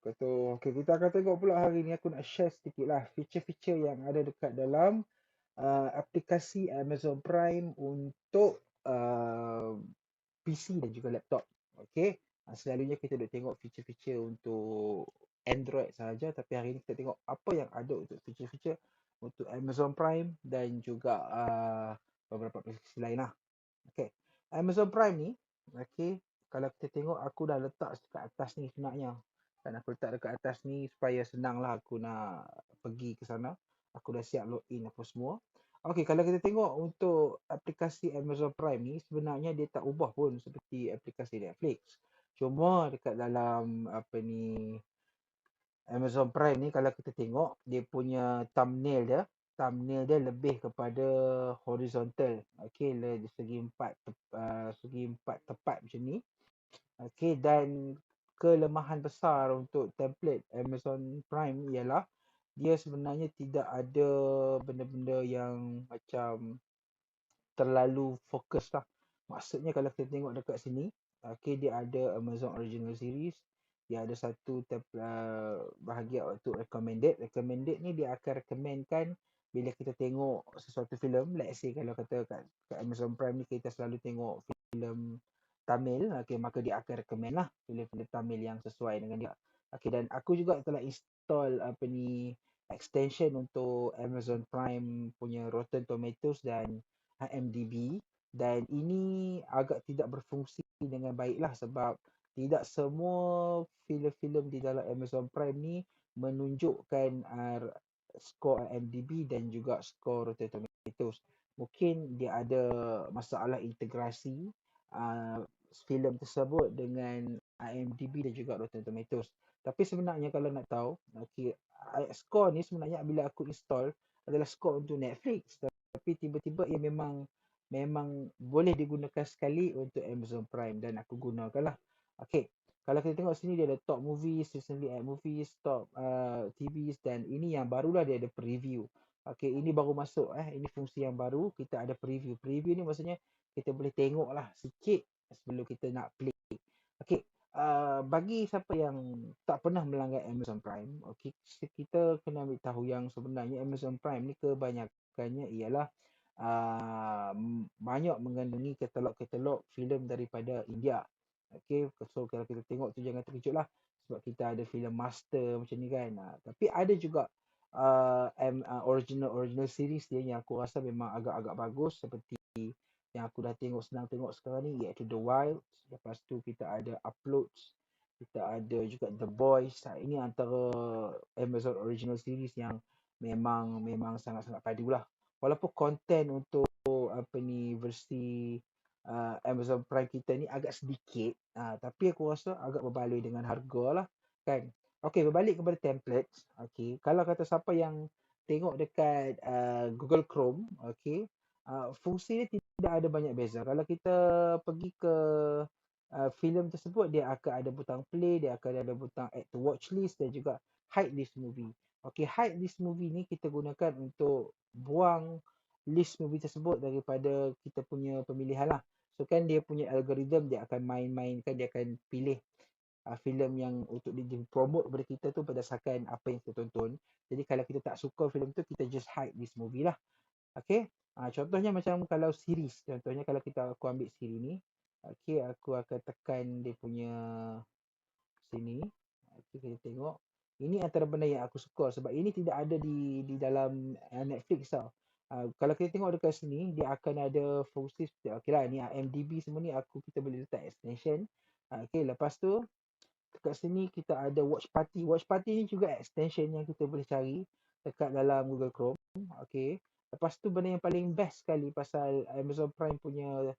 Betul. Okay, kita akan tengok pula hari ni aku nak share sedikit lah feature-feature yang ada dekat dalam aplikasi Amazon Prime untuk PC dan juga laptop. Okay. Selalunya kita duk tengok feature-feature untuk Android sahaja, tapi hari ni kita tengok apa yang ada untuk feature-feature untuk Amazon Prime dan juga beberapa aplikasi lain lah. Okay. Amazon Prime ni, okay, kalau kita tengok aku dah letak dekat atas ni sebenarnya. Dan aku letak dekat atas ni supaya senang lah aku nak pergi ke sana. Aku dah siap login apa semua. Okay, kalau kita tengok untuk aplikasi Amazon Prime ni, sebenarnya dia tak ubah pun seperti aplikasi Netflix. Cuma dekat dalam apa ni Amazon Prime ni, kalau kita tengok dia punya thumbnail dia lebih kepada horizontal. Okey, dari segi empat tepat macam ni. Okey, dan kelemahan besar untuk template Amazon Prime ialah dia sebenarnya tidak ada benda-benda yang macam terlalu fokus lah. Maksudnya kalau kita tengok dekat sini, okay, dia ada Amazon Original Series, dia ada satu bahagian untuk recommended. Recommended ni dia akan recommendkan bila kita tengok sesuatu filem. Let's say kalau kata kat Amazon Prime ni kita selalu tengok filem Tamil, okay, maka dia akan recommend lah filem-filem Tamil yang sesuai dengan dia. Okay, dan aku juga telah install apa ni extension untuk Amazon Prime punya Rotten Tomatoes dan IMDb, dan ini agak tidak berfungsi dengan baiklah sebab tidak semua filem-filem di dalam Amazon Prime ni menunjukkan skor IMDb dan juga skor Rotten Tomatoes. Mungkin dia ada masalah integrasi uh, filem tersebut dengan IMDb dan juga Rotten Tomatoes. Tapi sebenarnya kalau nak tahu, okay, skor ni sebenarnya bila aku install adalah skor untuk Netflix, tapi tiba-tiba ia memang boleh digunakan sekali untuk Amazon Prime dan aku gunakan lah. Okay, kalau kita tengok sini dia ada top movies, recently add movies, top TVs, dan ini yang barulah dia ada preview. Okay, ini baru masuk ini fungsi yang baru, kita ada preview. Preview ni maksudnya kita boleh tengok lah sikit sebelum kita nak play. Okay, bagi siapa yang tak pernah melanggan Amazon Prime, okay, kita kena ambil tahu yang sebenarnya Amazon Prime ni kebanyakannya ialah banyak mengandungi katalog-katalog filem daripada India. Okay, so kalau kita tengok tu jangan terkejut lah sebab kita ada filem master macam ni kan. Tapi ada juga original series dia yang aku rasa memang agak-agak bagus, seperti yang aku dah senang tengok sekarang ni, iaitu The Wild. Lepas tu kita ada Uploads, kita ada juga The Boys. Ini antara Amazon original series yang memang sangat-sangat padu lah. Walaupun konten untuk apa ni versi Amazon Prime kita ni agak sedikit, tapi aku rasa agak berbaloi dengan harga lah kan. Okay, berbalik kepada templates. Okay, kalau kata siapa yang tengok dekat Google Chrome, okay, fungsi dia tidak ada banyak beza. Kalau kita pergi ke filem tersebut, dia akan ada butang play, dia akan ada butang add to watch list dan juga hide this movie. Okay, hide this movie ni kita gunakan untuk buang list movie tersebut daripada kita punya pemilihan lah. So kan dia punya algoritma, dia akan main-mainkan, dia akan pilih filem yang untuk dipromote kepada kita tu berdasarkan apa yang kita tonton. Jadi kalau kita tak suka filem tu, kita just hide this movie lah. Okay, contohnya macam kalau series, contohnya kalau aku ambil series ni, okay, aku akan tekan dia punya sini. Okay, kita tengok. Ini antara benda yang aku suka sebab ini tidak ada di dalam Netflix tau. Kalau kita tengok dekat sini, dia akan ada fungsi seperti, okay lah, ni IMDb semua ni kita boleh letak extension. Okay, lepas tu dekat sini kita ada watch party. Watch party ni juga extension yang kita boleh cari dekat dalam Google Chrome. Okay. Lepas tu benda yang paling best sekali pasal Amazon Prime punya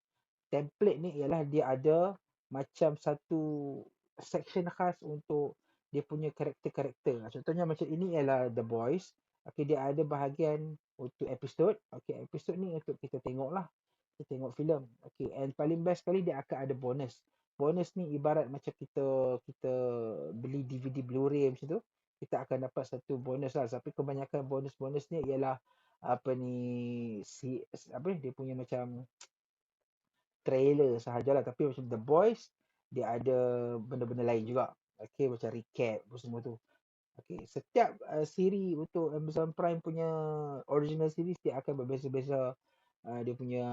template ni ialah dia ada macam satu section khas untuk dia punya karakter-karakter. Contohnya macam ini ialah The Boys. Okay, dia ada bahagian untuk episod. Okay, episod ni untuk kita tengok lah. Kita tengok filem. Okay, and paling best sekali dia akan ada bonus. Bonus ni ibarat macam kita beli DVD Blu-ray macam tu. Kita akan dapat satu bonus lah. Tapi kebanyakan bonus-bonus ni ialah apa ni apa dia punya macam trailer sahajalah, tapi macam The Boys dia ada benda-benda lain juga. Okay, macam recap apa semua tu. Okay, setiap siri untuk Amazon Prime punya original series dia akan berbeza-beza dia punya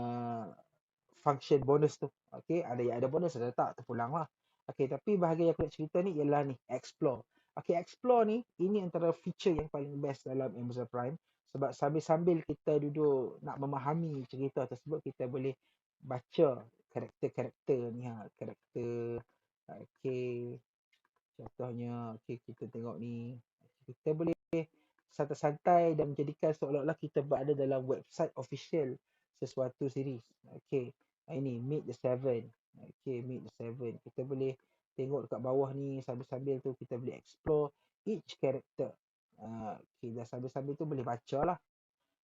function bonus tu. Okay, ada yang ada bonus, ada tak, terpulang lah. Okay, tapi bahagian yang aku nak cerita ni ialah ni, explore. Okay, explore ni, ini antara feature yang paling best dalam Amazon Prime. Sebab sambil-sambil kita duduk nak memahami cerita tersebut, kita boleh baca karakter-karakter ni ha. Karakter, okay, contohnya, okay, kita tengok ni. Kita boleh santai-santai dan menjadikan seolah-olah kita berada dalam website official sesuatu series. Okay. Ini Meet the Seven. Okay, Meet the Seven. Kita boleh tengok dekat bawah ni sambil-sambil tu kita boleh explore each character. Okay, dan sambil-sambil tu boleh baca lah.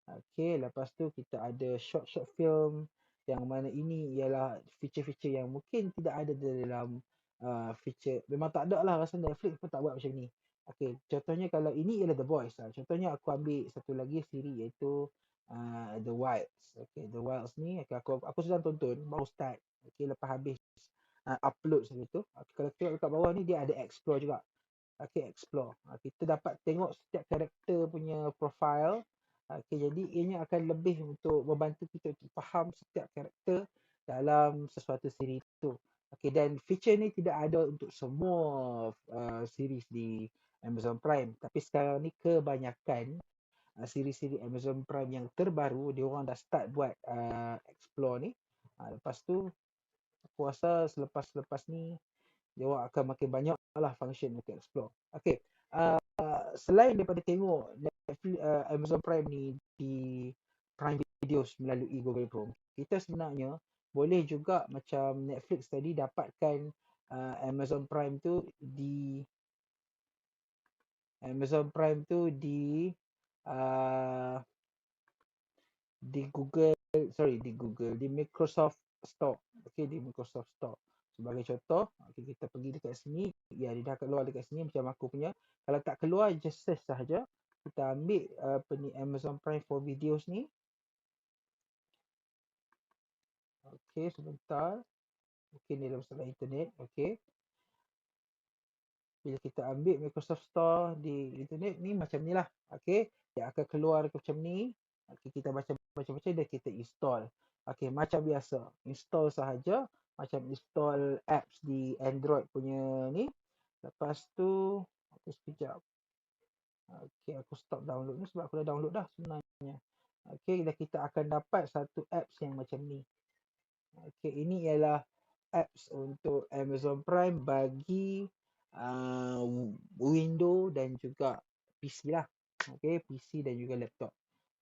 Okay, lepas tu kita ada short-short film yang mana ini ialah feature-feature yang mungkin tidak ada dalam feature. Memang tak ada lah, rasa Netflix pun tak buat macam ni. Okay, contohnya kalau ini ialah The Boys. Contohnya aku ambil satu lagi siri iaitu The Wilds. Okay, The Wilds ni okay, aku sedang tonton, baru start. Okay, lepas habis upload sekali tu. Okay, kalau tengok dekat bawah ni dia ada explore juga. Okay, explore. Kita dapat tengok setiap karakter punya profile. Okay, jadi ianya akan lebih untuk membantu kita untuk faham setiap karakter dalam sesuatu siri itu. Okay, dan feature ni tidak ada untuk semua series di Amazon Prime. Tapi sekarang ni kebanyakan siri-siri Amazon Prime yang terbaru, dia orang dah start buat explore ni. Lepas tu, aku rasa selepas ni dia orang akan makin banyak lah function untuk explore. Okay, selain daripada tengok Netflix, Amazon Prime ni di Prime Videos melalui Google Chrome, kita sebenarnya boleh juga macam Netflix tadi dapatkan Amazon Prime tu di uh, di Microsoft Store. Okay, di Microsoft Store. Sebagai contoh, okay, kita pergi dekat sini, ya dia dah keluar dekat sini macam aku punya. Kalau tak keluar, just search sahaja. Kita ambil Amazon Prime for Videos ni. Okay, sebentar. Mungkin dia dalam masalah internet. Okay. Bila kita ambil Microsoft Store di internet ni macam ni lah. Okay. Dia akan keluar macam ni. Okay, kita baca-baca dan kita install. Okay, macam biasa. Install sahaja. Macam install apps di Android punya ni. Lepas tu, okay, sekejap. Okay, aku stop download ni sebab aku dah download dah sebenarnya. Okay, dan kita akan dapat satu apps yang macam ni. Okay, ini ialah apps untuk Amazon Prime bagi uh, Windows dan juga PC lah. Okay, PC dan juga laptop.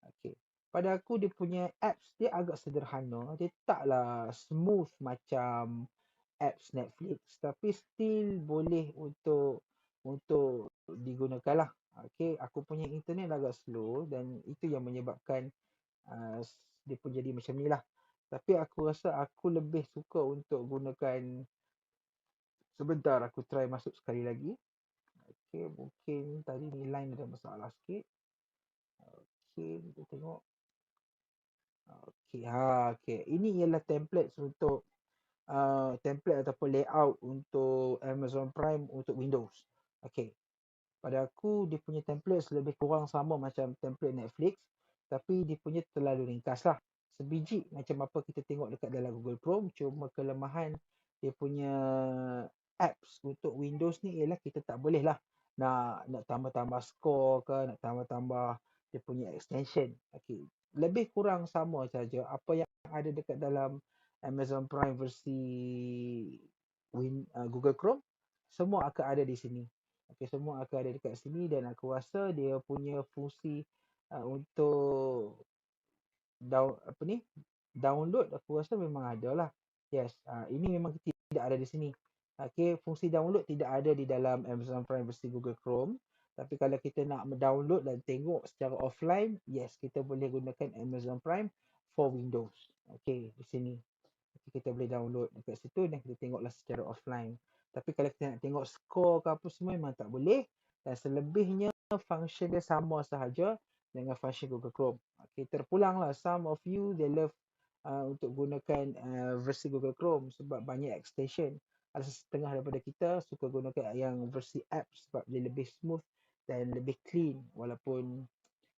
Okay. Pada aku dia punya apps dia agak sederhana. Dia taklah smooth macam apps Netflix, tapi still boleh untuk digunakan lah. Okay, aku punya internet agak slow dan itu yang menyebabkan uh, dia pun jadi macam ni lah. Tapi aku rasa aku lebih suka untuk gunakan, sebentar aku try masuk sekali lagi. Okay, mungkin tadi ni line ada masalah sikit. Okay, kita tengok. Okay, okay. Ini ialah template untuk template ataupun layout untuk Amazon Prime untuk Windows. Okay. Pada aku dia punya template lebih kurang sama macam template Netflix, tapi dia punya terlalu ringkas lah. Sebiji macam apa kita tengok dekat dalam Google Chrome, cuma kelemahan dia punya apps untuk Windows ni ialah kita tak boleh lah nak tambah-tambah score ke, nak tambah-tambah dia punya extension. Okay. Lebih kurang sama saja apa yang ada dekat dalam Amazon Prime versi Google Chrome, semua akan ada di sini. Okay, semua akan ada dekat sini dan aku rasa dia punya fungsi untuk download aku rasa memang ada lah. Yes, ini memang tidak ada di sini. Okay, fungsi download tidak ada di dalam Amazon Prime versi Google Chrome. Tapi kalau kita nak download dan tengok secara offline, yes, kita boleh gunakan Amazon Prime for Windows. Okay, di sini. Kita boleh download dekat situ dan kita tengoklah secara offline. Tapi kalau kita nak tengok skor ke apa semua memang tak boleh. Dan selebihnya function dia sama sahaja dengan function Google Chrome. Okay, terpulanglah some of you they love untuk gunakan versi Google Chrome sebab banyak extension. ada setengah daripada kita suka gunakan yang versi apps sebab dia lebih smooth dan lebih clean, walaupun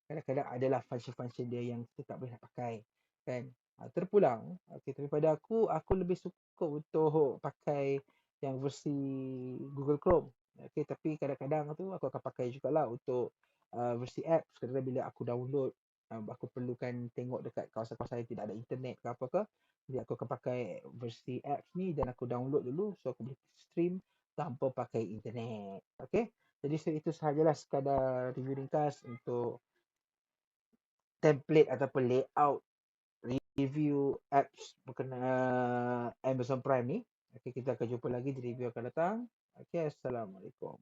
kadang-kadang adalah function-function dia yang kita tak boleh nak pakai kan. Terpulang, okay, tapi pada aku lebih suka untuk pakai yang versi Google Chrome. Okay, tapi kadang-kadang tu aku akan pakai jugalah untuk versi apps. Kadang-kadang bila aku download, aku perlukan tengok dekat kawasan-kawasan yang tidak ada internet ke apa ke, jadi aku akan pakai versi apps ni dan aku download dulu so aku boleh stream tanpa pakai internet. Okay, jadi itu sahajalah sekadar review ringkas untuk template ataupun layout review apps berkenaan Amazon Prime ni. Okay, kita akan jumpa lagi di review akan datang. Okay, Assalamualaikum.